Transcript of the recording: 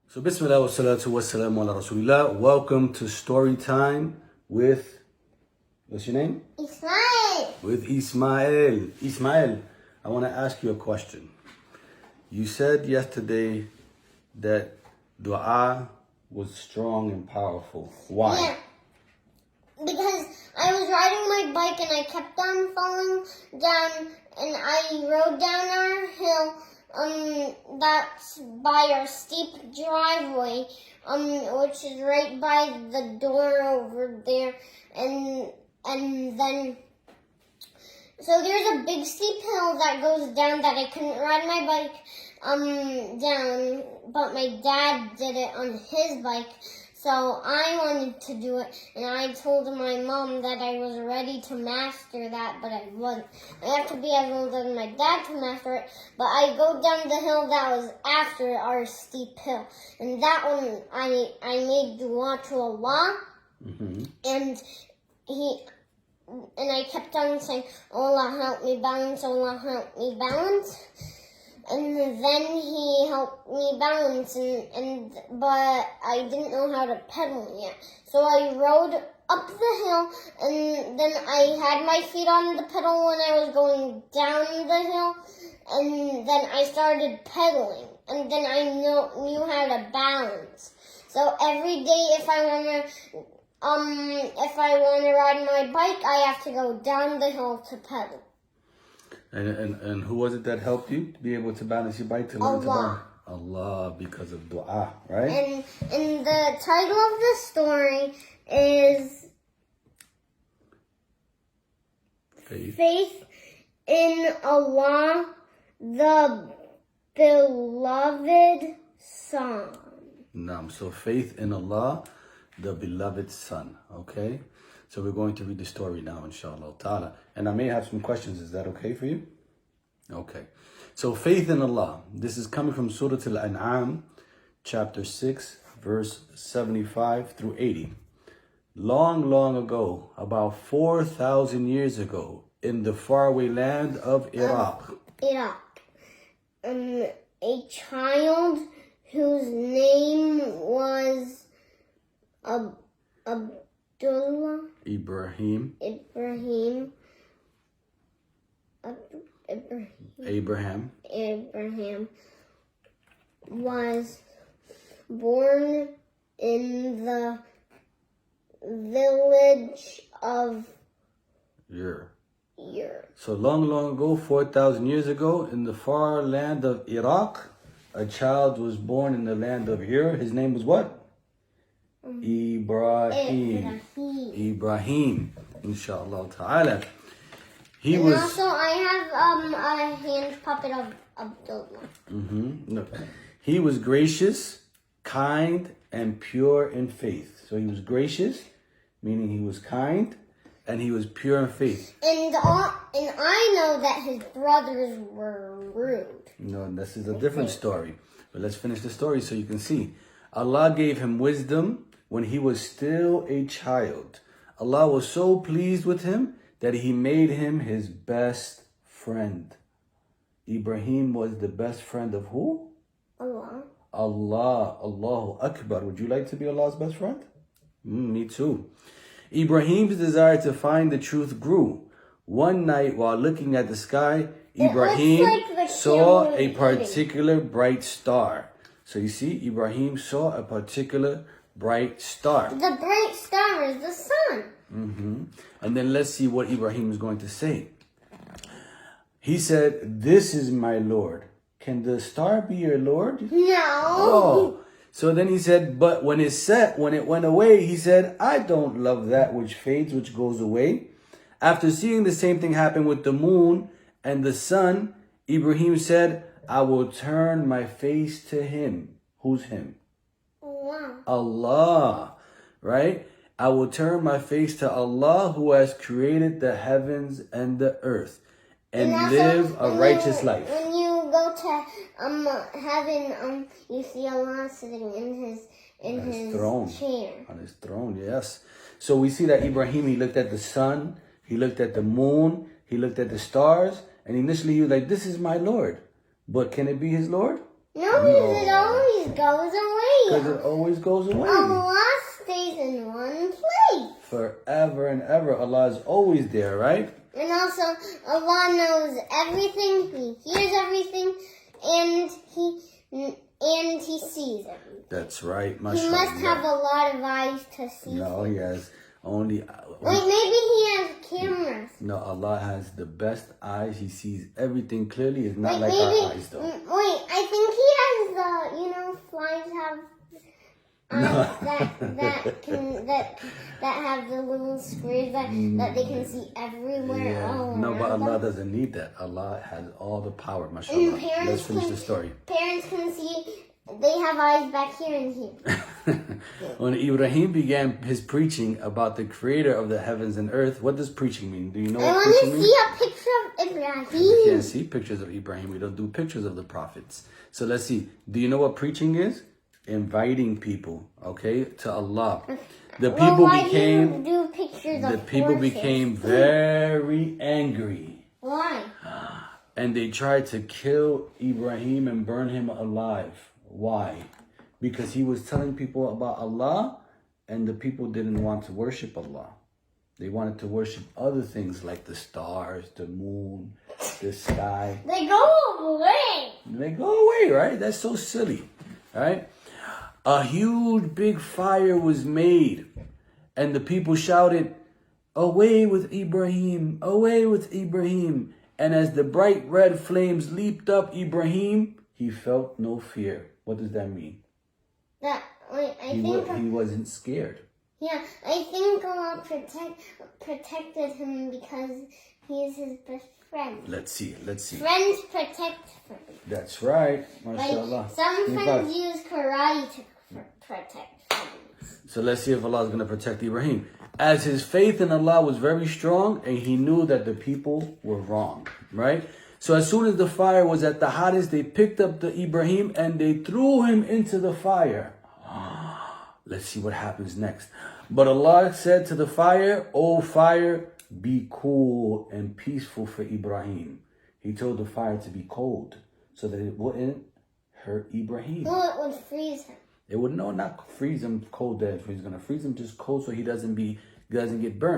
So Bismillah wa salatu wa salamu ala Rasulillah. Welcome to Story Time with, what's your name? Ismail. With Ismail. Ismail, I want to ask you a question. You said yesterday that dua was strong and powerful. Why? Yeah, because I was riding my bike and I kept on falling down and I rode down our hill. That's by our steep driveway, which is right by the door over there, and then so there's a big steep hill that goes down that I couldn't ride my bike down, but my dad did it on his bike. So I wanted to do it, and I told my mom that I was ready to master that, but I wasn't. I have to be as old as my dad to master it, but I go down the hill that was after our steep hill. And that one, I made dua to Allah, and I kept on saying, Allah help me balance, Allah help me balance. And then he helped me balance, but I didn't know how to pedal yet. So I rode up the hill, and then I had my feet on the pedal when I was going down the hill, and then I started pedaling, and then I knew how to balance. So every day, if I wanna ride my bike, I have to go down the hill to pedal. And who was it that helped you to be able to balance your bike, to learn to balance? Allah, because of dua, right? And the title of the story is Faith in Allah, the Beloved Son. Naam. So faith in Allah, the beloved Son. Okay? So we're going to read the story now, inshallah ta'ala. And I may have some questions. Is that okay for you? Okay. So faith in Allah. This is coming from Surah Al-An'am, chapter 6, verse 75 through 80. Long, long ago, about 4,000 years ago, in the faraway land of Iraq. A child whose name was Ibrahim was born in the village of Ur. Ur. So long, long ago, 4,000 years ago, in the far land of Iraq, a child was born in the land of Ur. His name was what? Ibrahim, inshallah ta'ala. Also, I have a hand puppet of Abdullah. Look, he was gracious, kind, and pure in faith. So he was gracious, meaning he was kind, and he was pure in faith. And I know that his brothers were rude. No, this is a different story. But let's finish the story so you can see. Allah gave him wisdom when he was still a child. Allah was so pleased with him that he made him his best friend. Ibrahim was the best friend of who? Allah. Allah. Allahu Akbar. Would you like to be Allah's best friend? Me too. Ibrahim's desire to find the truth grew. One night while looking at the sky, Ibrahim saw a particular bright star. So you see, Ibrahim saw a particular bright star. The bright star is the sun. And then let's see what Ibrahim is going to say. He said, "This is my Lord." Can the star be your Lord? No. Oh. So then he said, but when it went away, he said, "I don't love that which fades, which goes away." After seeing the same thing happen with the moon and the sun, Ibrahim said, "I will turn my face to him." Who's him? Allah, right? I will turn my face to Allah who has created the heavens and the earth and live a righteous life. When you go to heaven, you see Allah sitting in his throne, chair. On his throne, yes. So we see that Ibrahim, he looked at the sun, he looked at the moon, he looked at the stars, and initially he was like, "This is my Lord." But can it be his Lord? No, because it always goes Because away. it always goes away. Allah stays in one place. Forever and ever. Allah is always there, right? And also, Allah knows everything. He hears everything, and he sees everything. That's right. He Mashallah. must have a lot of eyes to see. No, he has only. Wait, maybe he has cameras. No, Allah has the best eyes. He sees everything clearly. It's not Wait, like maybe. our eyes, though. Wait, I think he has the flies have eyes that have the little squares that they can see everywhere. Yeah. All No, but around Allah them. doesn't need that. Allah has all the power, And mashallah. parents Let's finish can- the story. Parents can see. They have eyes back here and here. When Ibrahim began his preaching about the creator of the heavens and earth, what does preaching mean? Do you know I what want preaching to means? see a picture of We Ibrahim. can't see pictures of Ibrahim. We don't do pictures of the prophets. So let's see. Do you know what preaching is? Inviting people, okay, to Allah. The Well, people why became do you do pictures of horses? became very angry, Why? and they tried to kill Ibrahim and burn him alive. Why? Because he was telling people about Allah, and the people didn't want to worship Allah. They wanted to worship other things like the stars, the moon, the sky. They go away. They go away, right? That's so silly, right? A huge big fire was made, and the people shouted, "Away with Ibrahim! Away with Ibrahim!" And as the bright red flames leaped up Ibrahim, he felt no fear. What does that mean? He wasn't scared. Yeah, I think Allah protected him because he is his best friend. Let's see. Friends protect friends. That's right. Like MashaAllah. some friends use karate to protect friends. So let's see if Allah is going to protect Ibrahim. As his faith in Allah was very strong, and he knew that the people were wrong, right? So as soon as the fire was at the hottest, they picked up the Ibrahim and they threw him into the fire. Let's see what happens next. But Allah said to the fire, "O fire, be cool and peaceful for Ibrahim." He told the fire to be cold so that it wouldn't hurt Ibrahim. Well, it would freeze him. It would not freeze him cold dead. He's going to freeze him just cold so he doesn't get burned.